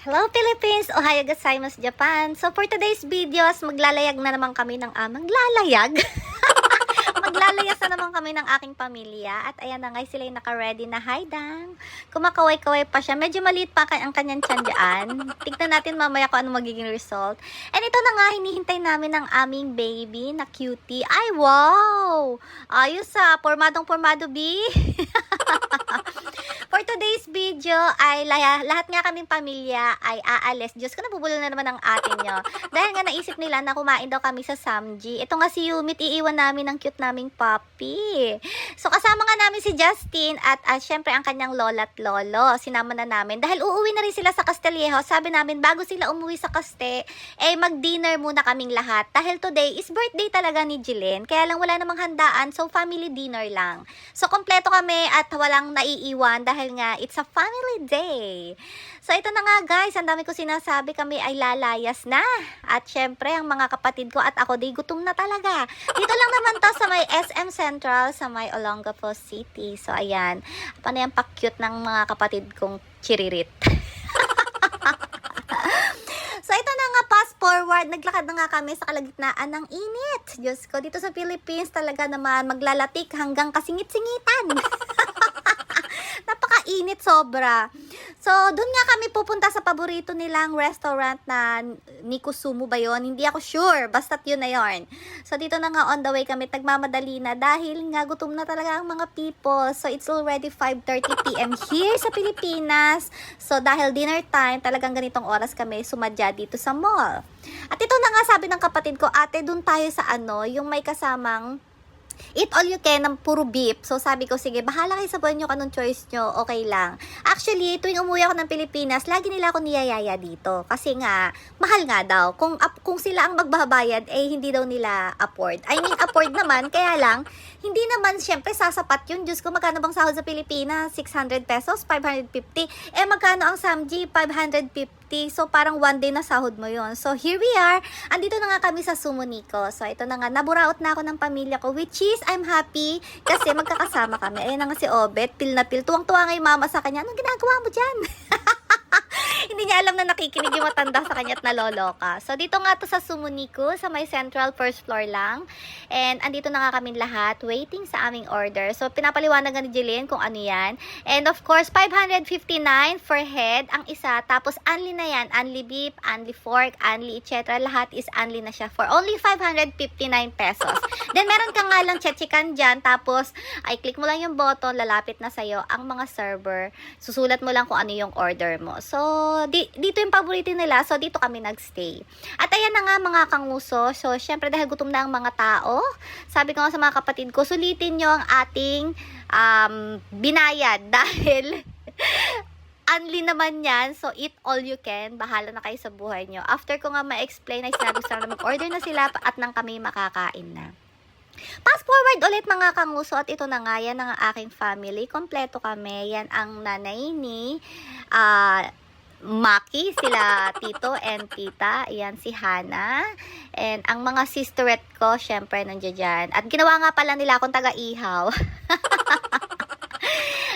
Hello Philippines! Ohayo gozaimasu Japan! So for today's videos, maglalayag na naman kami ng maglalayag? Maglalayas na naman kami ng aking pamilya. At ayan na nga, sila yung naka-ready na. Hi, Dan! Kumakaway-kaway pa siya. Medyo maliit pa ang kanyang tiyan dyan. Tignan natin mamaya kung ano magiging result. And ito na nga, hinihintay namin ng aming baby na cutie. Ay, wow! Ayos pormadong-formado, B! For today's video ay lahat nga kaming pamilya ay aalis. Diyos ko, nabubulol na naman ang atin nyo. Dahil nga naisip nila na kumain daw kami sa Samji. Ito nga si Yumit, iiwan namin ang cute naming puppy. So kasama nga namin si Justin at syempre ang kanyang lola at lolo. Sinama na namin. Dahil uuwi na rin sila sa Castillejo, sabi namin bago sila umuwi sa Caste, mag-dinner muna kaming lahat. Dahil today is birthday talaga ni Jillian. Kaya lang wala namang handaan, so family dinner lang. So kompleto kami at walang naiiwan dahil nga it's a family day. So ito na nga guys, ang dami ko sinasabi, kami ay lalayas na. At syempre ang mga kapatid ko at ako di gutom na talaga. Dito lang naman to sa may SM Central, sa may Olongapo City. So ayan, paano yung pa-cute ng mga kapatid kong chiririt. So ito na nga, fast forward, naglakad na nga kami sa kalagitnaan ng init. Diyos ko, dito sa Philippines talaga naman maglalatik hanggang kasingit-singitan. Napakainit sobra. So, doon nga kami pupunta sa paborito nilang restaurant na Nikusumu ba yun? Hindi ako sure. Basta't yun na yun. So, dito na nga on the way kami. Nagmamadali na dahil nga gutom na talaga ang mga people. So, it's already 5:30 p.m. here sa Pilipinas. So, dahil dinner time, talagang ganitong oras kami sumadya dito sa mall. At ito na nga sabi ng kapatid ko, ate, doon tayo sa yung may kasamang eat all you can ng puro beef. So sabi ko, sige, bahala kayo sa buhay nyo, anong choice nyo, okay lang. Actually, tuwing umuwi ako ng Pilipinas, lagi nila ako niyayaya dito. Kasi nga, mahal nga daw. Kung sila ang magbabayad, hindi daw nila afford. I mean, afford naman, kaya lang, hindi naman, syempre, sasapat yun. Diyos ko, magkano bang sahod sa Pilipinas? 600 pesos? 550? Magkano ang Samji? 550. So, parang one day na sahod mo yon. So, here we are. Andito na nga kami sa Sumuniko. So, ito na nga. Naburaot na ako ng pamilya ko, which is, I'm happy kasi magkakasama kami. Ayun na nga si Obet, pil na pil. Tuwang-tuwa nga yung mama sa kanya. Anong ginagawa mo dyan? Hindi niya alam na nakikinig yung matanda sa kanya at naloloka. So, dito nga to sa Sumuniko, sa may central first floor lang. And, andito na nga kami lahat, waiting sa aming order. So, pinapaliwanag ni Jillian kung ano yan. And, of course, 559 for head ang isa. Tapos, unli na yan. Unli beef, unli pork, unli etc. Lahat is unli na siya for only 559 pesos. Then, meron ka nga lang chechikan dyan. Tapos, click mo lang yung button, lalapit na sa'yo ang mga server. Susulat mo lang kung ano yung order mo. So, dito yung paborito nila. So, dito kami nagstay. At ayan na nga mga kanguso. So, syempre dahil gutom na ang mga tao, sabi ko nga sa mga kapatid ko, sulitin nyo ang ating binayad. Dahil unli naman yan. So, eat all you can. Bahala na kayo sa buhay nyo. After ko nga ma-explain, ay sinabi ko na mag-order na sila at nang kami makakain na. Fast forward ulit mga kanguso at ito na nga, yan ang aking family. Kompleto kami. Yan ang nanay ni Maki, sila tito and tita. Ayan si Hana. And ang mga sisterette ko, syempre nandiyan dyan. At ginawa nga pala nila akong taga-ihaw.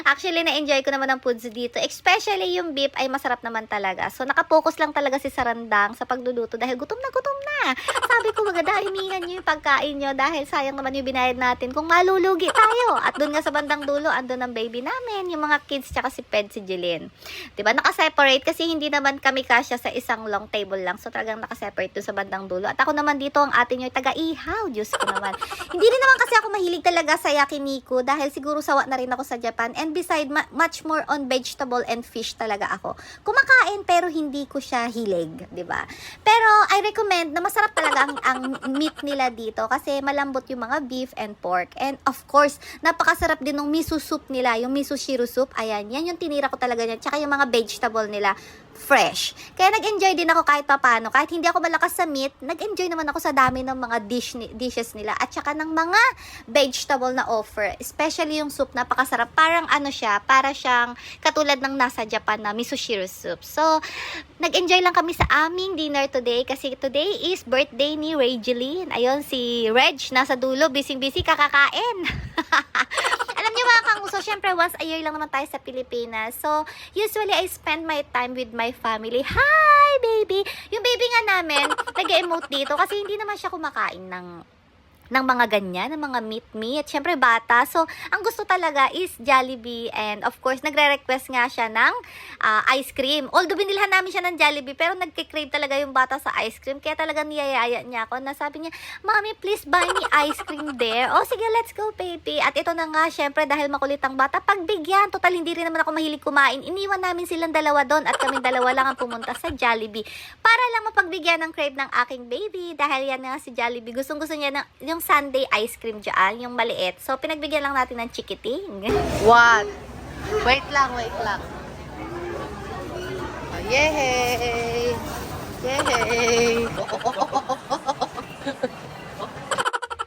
Actually, na-enjoy ko naman ang foods dito. Especially yung beef ay masarap naman talaga. So, nakapokus lang talaga si Sarandang sa pagluluto dahil gutom na gutom na. Sabi ko, maganda, himingan nyo yung pagkain nyo dahil sayang naman yung binayad natin kung malulugi tayo. At doon nga sa bandang dulo, andun ang baby namin, yung mga kids, tsaka si Ped, si Jillian. Diba? Nakaseparate kasi hindi naman kami kasya sa isang long table lang. So, talagang nakaseparate doon sa bandang dulo. At ako naman dito, ang atin yung taga-ihaw. Diyos ko naman. Hindi rin naman kasi ako mahilig talaga sa yakiniku dahil siguro sawa na rin ako sa Japan. And beside, much more on vegetable and fish talaga ako. Kumakain pero hindi ko siya hilig, 'di ba? Pero I recommend na masarap talaga ang meat nila dito kasi malambot yung mga beef and pork. And of course, napakasarap din ng miso soup nila, yung miso shiro soup. Ayan, yan yung tinira ko talaga niyan. Tsaka yung mga vegetable nila, fresh. Kaya nag-enjoy din ako kahit paano. Kahit hindi ako malakas sa meat, nag-enjoy naman ako sa dami ng mga dishes nila at saka ng mga vegetable na offer. Especially yung soup, napakasarap. Parang siya, para siyang katulad ng nasa Japan na miso shiro soup. So, nag-enjoy lang kami sa aming dinner today kasi today is birthday ni Regeline. Ayun, si Reg, nasa dulo, busy-busy kakakain. Alam Alam niyo mga kanguso, syempre once a year lang naman tayo sa Pilipinas. So, usually I spend my time with my family. Hi, baby! Yung baby nga namin, nag-emote dito kasi hindi naman siya kumakain ng mga ganyan, ng mga meat. Syempre bata. So, ang gusto talaga is Jollibee and of course, nagre-request nga siya ng ice cream. Although binilhan namin siya ng Jollibee, pero nagke-crave talaga yung bata sa ice cream. Kaya talaga niyayaya niya ako na sabi niya, Mommy, please buy me ice cream there. Oh, sige, let's go, baby. At ito na nga, syempre, dahil makulit ang bata, pagbigyan. Total, hindi rin naman ako mahilig kumain. Iniwan namin silang dalawa doon at kaming dalawa lang ang pumunta sa Jollibee. Para lang mapagbigyan ng crave ng aking baby. Dahil yan nga si Jollibee. Gustong-gusto niya yung sundae ice cream dyan, yung maliit. So, pinagbigyan lang natin ng chikiting. What? Wait lang. Oh, yay! Yay!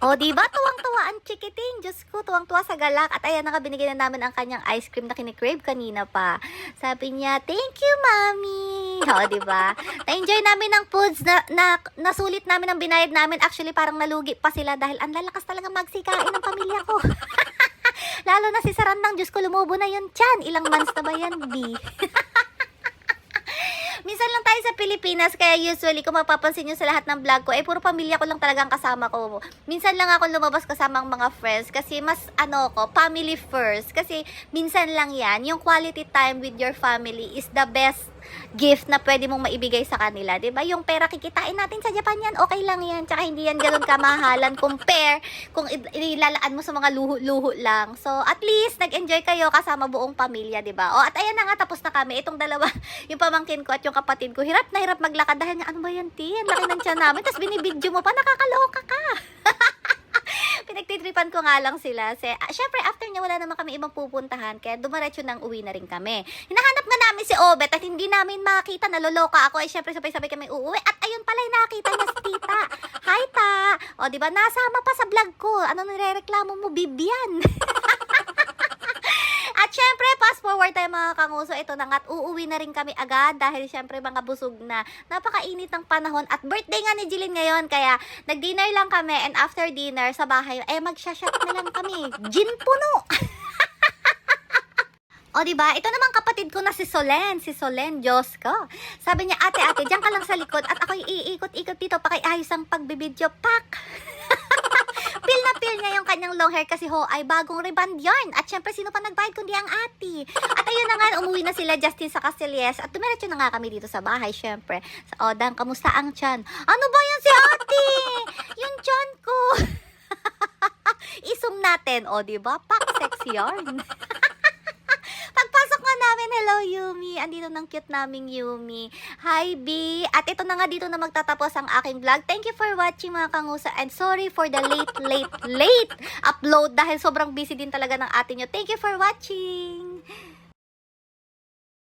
O, diba? Tuwang-tuwa ang chikiting. Diyos ko, tuwang-tuwa sa galak. At ayan, nakabinigyan na namin ang kanyang ice cream na kinikrave kanina pa. Sabi niya, thank you, Mommy. O, diba? Na-enjoy namin ang foods na nasulit namin ang binayad namin. Actually, parang nalugi pa sila dahil ang lalakas talaga magsikain ng pamilya ko. Lalo na si Sarandang, Diyos ko, lumubo na yun tiyan. Ilang months na ba yan, B? Minsan lang tayo sa Pilipinas, kaya usually kung mapapansin nyo sa lahat ng vlog ko, puro pamilya ko lang talagang kasama ko. Minsan lang ako lumabas kasama ang mga friends kasi mas family first. Kasi minsan lang yan, yung quality time with your family is the best gift na pwede mong maibigay sa kanila. Diba? Yung pera kikitain natin sa Japan yan, okay lang yan. Tsaka hindi yan ganun kamahalan compare kung ilalaan mo sa mga luho-luho lang. So, at least, nag-enjoy kayo kasama buong pamilya, diba? O, at ayan na nga, tapos na kami. Itong dalawa, yung pamangkin ko at yung kapatid ko, hirap na hirap maglakad dahil nga, ano ba yan, Tin? Laki ng tiyan namin. Tapos binibidyo mo pa, nakakaloka ka. Pinagtitripan ko nga lang sila. Syempre, after niya, wala naman kami ibang pupuntahan. Kaya dumaretso nang uwi na rin kami. Hinahanap nga namin si Obet at hindi namin makita. Naloloka ako. Syempre, sabay-sabay kami uuwi. At ayun pala, nakita niya si Tita. Hi, Ta! O, diba? Nasama pa sa vlog ko. Ano nirereklamo mo, Bibian? At syempre, fast forward tayo mga kanguso. Ito na nga, at uuwi na rin kami agad dahil syempre mga busog na. Napakainit ng panahon at birthday nga ni Jilin ngayon. Kaya nag-dinner lang kami and after dinner sa bahay, mag-shot na lang kami. Gin puno! O, diba? Ito naman kapatid ko na si Solen. Si Solen, Diyos ko. Sabi niya, ate, diyan ka lang sa likod at ako'y iikot-ikot dito pakiayos ang pagbibidyo. Pak! Pil na pil niya yung kanyang long hair kasi ay bagong reband yarn. At syempre, sino pa nagbayad kundi ang ate. At ayun na nga, umuwi na sila Justin sa Castelles. At dumiretso na nga kami dito sa bahay, syempre. Sa Odang, kamusta ang tiyan? Ano ba yan si ate? Yung tiyan ko. Isum natin, o diba? Pak sex yarn. Pagpasok nga namin, hello Yumi. Andito ng cute naming Yumi. Hi B. At ito na nga dito na magtatapos ang aking vlog. Thank you for watching mga kangusa. And sorry for the late upload dahil sobrang busy din talaga ng atin nyo. Thank you for watching.